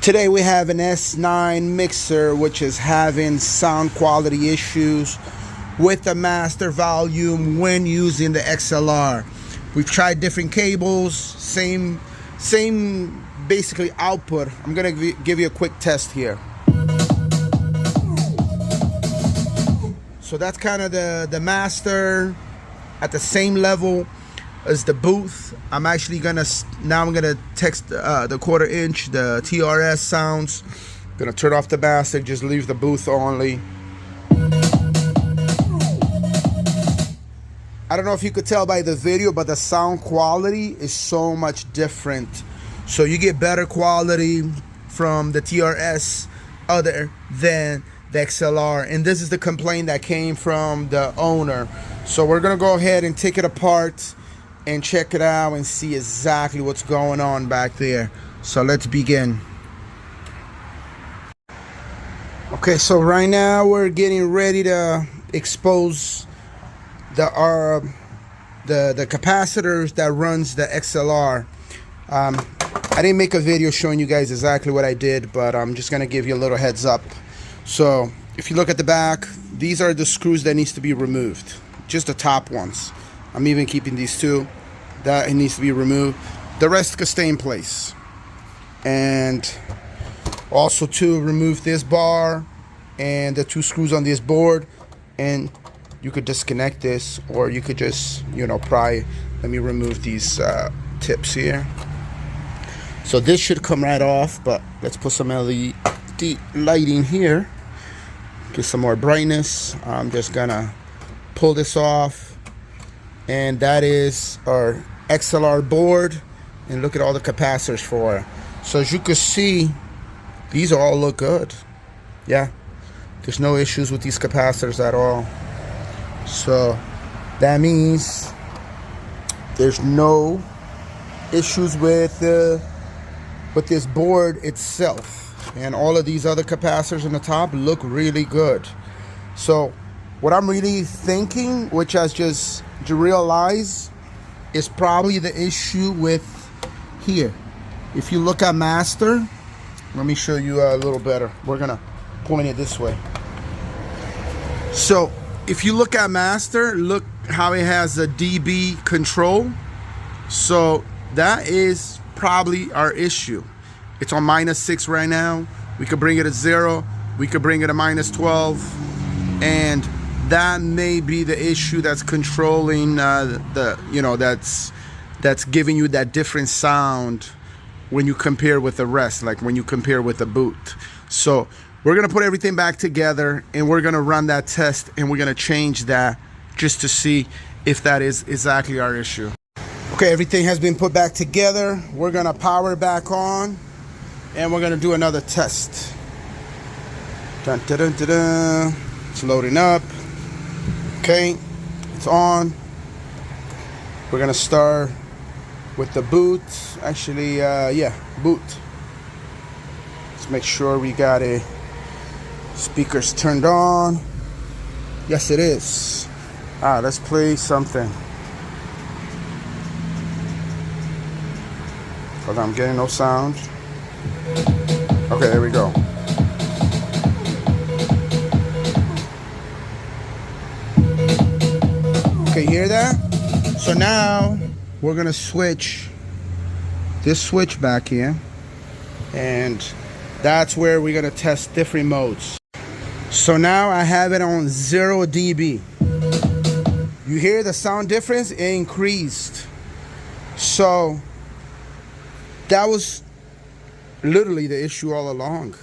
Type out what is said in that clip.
Today we have an S9 mixer which is having sound quality issues with the master volume when using the XLR. We've tried different cables, same basically output. I'm gonna give you a quick test here. So that's kind of the master at the same level as the booth. I'm actually gonna text the 1/4 inch, the TRS sounds. Gonna turn off the master, just leave the booth only. I don't know if you could tell by the video, but the sound quality is so much different. So you get better quality from the TRS other than the XLR. And this is the complaint that came from the owner. So we're gonna go ahead and take it apart and check it out and see exactly what's going on back there. So let's begin. Okay, so right now we're getting ready to expose the capacitors that runs the XLR. I didn't make a video showing you guys exactly what I did, but I'm just gonna give you a little heads up. So if you look at the back, these are the screws that needs to be removed, just the top ones. I'm even keeping these two. That it needs to be removed. The rest could stay in place. And also to remove this bar and the 2 screws on this board, and you could disconnect this, or you could just, pry. Let me remove these tips here. So this should come right off, but let's put some LED lighting here. Get some more brightness. I'm just gonna pull this off. And that is our XLR board, and look at all the capacitors for it. So as you can see, these all look good. Yeah, there's no issues with these capacitors at all. So that means there's no issues with this board itself, and all of these other capacitors on the top look really good. So what I'm really thinking, which I just realized, is probably the issue with here. If you look at master, let me show you a little better. We're gonna point it this way. So if you look at master, look how it has a dB control. So that is probably our issue. It's on -6 right now. We could bring it at 0. We could bring it to -12, and that may be the issue that's controlling that's giving you that different sound when you compare with the rest, like when you compare with the boot. So we're gonna put everything back together, and we're gonna run that test, and we're gonna change that just to see if that is exactly our issue. Okay, everything has been put back together. We're gonna power it back on, and we're gonna do another test. Dun, dun, dun, dun, dun. It's loading up. Okay, it's on. We're gonna start with the boot. Actually, boot. Let's make sure we got a speakers turned on. Yes, it is. Let's play something. Hold on, I'm getting no sound. Okay, there we go. Okay, hear that? So now we're gonna switch this switch back here, and that's where we're gonna test different modes. So now I have it on 0 dB. You hear the sound difference? It increased. So that was literally the issue all along.